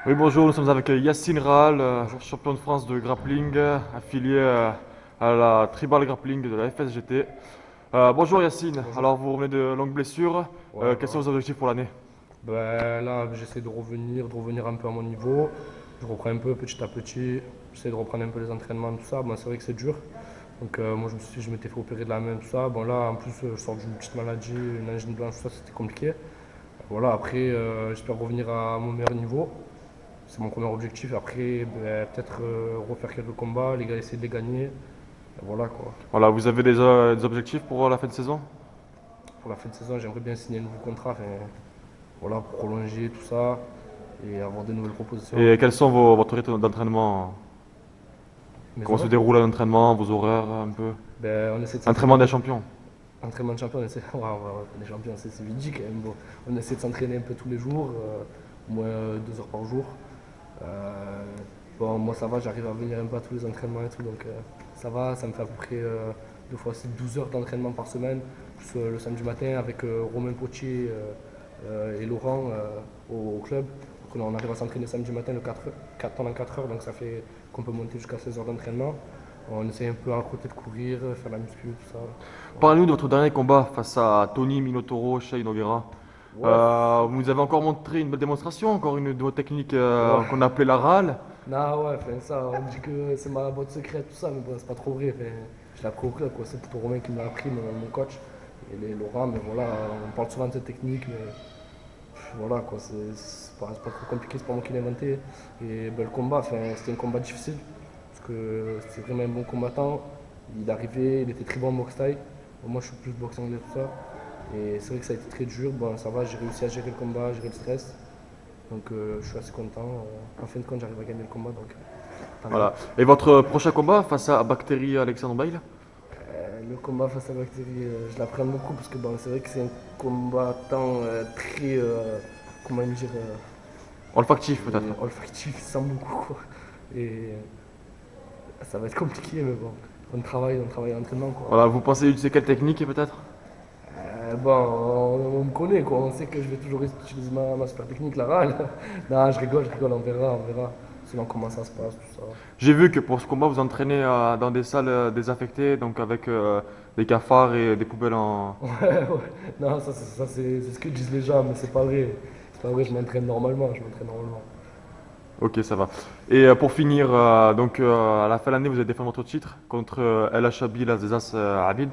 Oui, bonjour, nous sommes avec Yacine Rahal, Bonjour. champion de France de grappling, affilié à la Tribal Grappling de la FSGT. Bonjour Yacine, Bonjour. alors vous revenez de longues blessures. Ouais, Quels sont voilà. vos objectifs pour l'année? Ben, là, j'essaie de revenir un peu à mon niveau. Je reprends un peu petit à petit. J'essaie de reprendre un peu les entraînements, tout ça. Bon, c'est vrai que c'est dur. Donc, moi, je me suis dit, je m'étais fait opérer de la main, tout ça. Bon, là, en plus, je sors d'une petite maladie, une angine blanche, tout ça, c'était compliqué. Voilà, après, j'espère revenir à mon meilleur niveau. C'est mon premier objectif. Après, ben, peut-être refaire quelques combats, les gars, essayer de les gagner. Et voilà, quoi. Voilà, vous avez des objectifs pour la fin de saison? Pour la fin de saison, j'aimerais bien signer un nouveau contrat. Enfin, voilà, pour prolonger tout ça et avoir de nouvelles propositions. Et quels sont votre rythme d'entraînement? Mes Comment se horaires, déroule l'entraînement, vos horaires un peu? ben, on essaie de s'entraîner Entraînement un des peu. champions. Entraînement de champion, on essaie, ouais, des champions, c'est vite quand même. Bon, on essaie de s'entraîner un peu tous les jours, au moins 2 heures par jour. Euh, bon, moi ça va, j'arrive à venir un peu à tous les entraînements et tout, donc ça va, ça me fait à peu près 2 fois 12 heures d'entraînement par semaine, plus le samedi matin avec Romain Potier et Laurent au club. Donc, on arrive à s'entraîner samedi matin pendant 4 heures, donc ça fait qu'on peut monter jusqu'à 16 heures d'entraînement. On essaie un peu à côté de courir, faire la muscu, tout ça. Voilà. Parlez-nous de votre dernier combat face à Tony Minotauro, Shea Nogueira. Ouais, Vous nous avez encore montré une belle démonstration, encore une de vos techniques ouais. qu'on appelait la râle. Non, ouais, enfin, ça, on dit que c'est ma boîte secrète, tout ça, mais bon, c'est pas trop vrai. Enfin, je l'ai appris au club, quoi. C'est plutôt Romain qui me l'a appris, mon coach. Et Laurent, mais voilà, on parle souvent de cette technique, mais voilà, quoi. C'est pas trop compliqué, c'est pas moi qui l'ai inventé. Et ben, le combat, enfin, c'était un combat difficile, parce que c'était vraiment un bon combattant. Il arrivait, il était très bon en boxe thaï. Bon, moi, je suis plus boxe anglais, tout ça. Et c'est vrai que ça a été très dur. Bon, ça va, j'ai réussi à gérer le combat, à gérer le stress. Donc je suis assez content. En fin de compte, j'arrive à gagner le combat, donc tant mieux. Voilà. Et votre prochain combat face à Bactérie Alexandre Bail? Le combat face à Bactérie, je l'appréhende beaucoup parce que bon, c'est vrai que c'est un combattant très, comment dire, Olfactif peut-être. olfactif, il sent beaucoup quoi. Et ça va être compliqué, mais bon, on travaille à l'entraînement quoi. Voilà, vous pensez utiliser quelle technique peut-être? Bon, on me connaît quoi, on sait que je vais toujours utiliser ma super technique, la râle. Non, je rigole, on verra. Selon comment ça se passe, tout ça. J'ai vu que pour ce combat vous entraînez dans des salles désaffectées, donc avec des cafards et des poubelles en... Ouais, ouais. Non, c'est ce que disent les gens, mais c'est pas vrai. C'est pas vrai, je m'entraîne normalement, je m'entraîne normalement. Ok, ça va. Et pour finir, donc à la fin de l'année vous allez défendre votre titre contre El Achabi Lazezas Abid.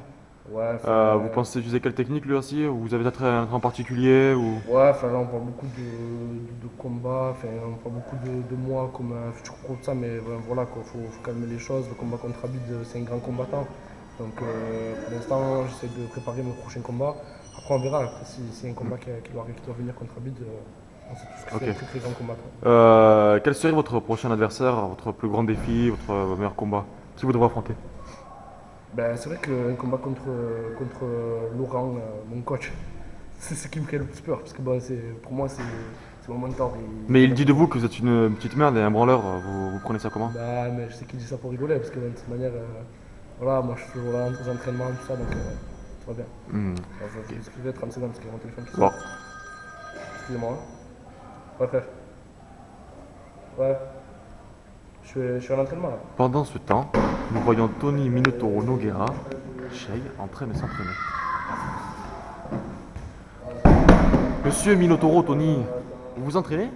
Ouais, Vous pensez utiliser quelle technique lui aussi? Ou vous avez peut-être un en particulier ou... ouais, là, on parle beaucoup de combats, enfin, on parle beaucoup de moi comme un futur pro, de ça, mais voilà, quoi, faut calmer les choses. Le combat contre Habib, c'est un grand combattant. Donc, pour l'instant, j'essaie de préparer mon prochain combat. Après, on verra. Après, si c'est un combat qui doit venir contre Habib, on sait tous que c'est Ok. un très très grand combattant. Quel serait votre prochain adversaire, votre plus grand défi, votre meilleur combat? Qui vous devez affronter? Ben, c'est vrai qu'un combat contre Laurent, mon coach, c'est ce qui me fait le plus peur. Parce que bon, pour moi, c'est mon mentor. Mais il dit de vous que vous êtes une petite merde et un branleur, vous prenez ça comment? Bah, mais je sais qu'il dit ça pour rigoler. Parce que de toute manière, voilà, moi je suis toujours là aux entraînements, tout ça. Donc tout va bien. Hmm, Alors, je vais ok. excusez 30 secondes parce qu'il y a mon téléphone qui sonne. Bon, Excusez-moi. Hein. Ouais, frère. Ouais. Je suis à l'entraînement là. pendant ce temps, nous voyons Tony Minotauro Nogueira, Shea, en train de s'entraîner. Monsieur Minotauro, Tony, vous vous entraînez?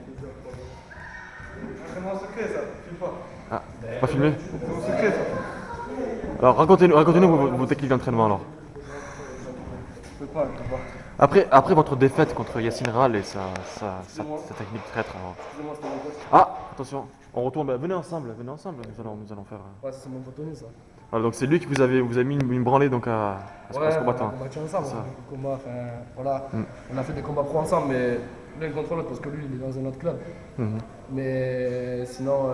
Entraînement secret, ça, filme pas. Ah, pas filmé? C'est secret, ça. Alors racontez-nous vos techniques d'entraînement alors. Je peux pas. Après votre défaite contre Yacine Ral et Excusez-moi. sa technique traître. Alors. Excusez-moi, c'était mon pote. Ah, attention, on retourne, bah, venez ensemble, nous allons faire. Ouais, ça, c'est mon photoniste ça. Voilà, donc c'est lui qui vous a mis une branlée donc à Ouais, ce on a combattant. combattu ensemble, C'est on a ça. fait des combats, enfin voilà. Mm. On a fait des combats pro ensemble, mais l'un contre l'autre parce que lui il est dans un autre club. Mhm. Mais sinon,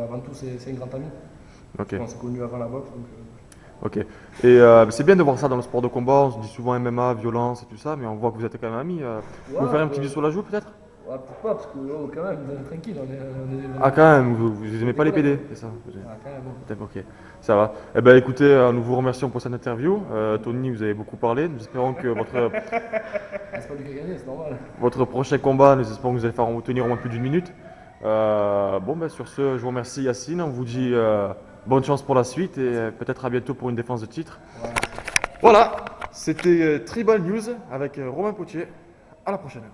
avant tout, c'est un grand ami. Ok, On s'est connus avant la boxe. Donc, ok. Et c'est bien de voir ça dans le sport de combat, on se dit souvent MMA, violence et tout ça, mais on voit que vous êtes quand même amis. Vous ouais, faire un petit bisou sur la joue peut-être? ouais, pourquoi? Parce que oh, quand même, tranquille, Ah quand même, vous aimez pas les PD, c'est ça? Ah, quand même. D'accord, ok, ça va. Eh ben écoutez, nous vous remercions pour cette interview. Tony, vous avez beaucoup parlé. Nous espérons que Ah, c'est pas lui qui a gagné, c'est normal. votre prochain combat, nous espérons que vous allez faire tenir au moins plus d'une minute. Bon, ben, sur ce, je vous remercie Yacine. On vous dit bonne chance pour la suite et peut-être à bientôt pour une défense de titre. Voilà, c'était Tribal News avec Romain Potier. À la prochaine.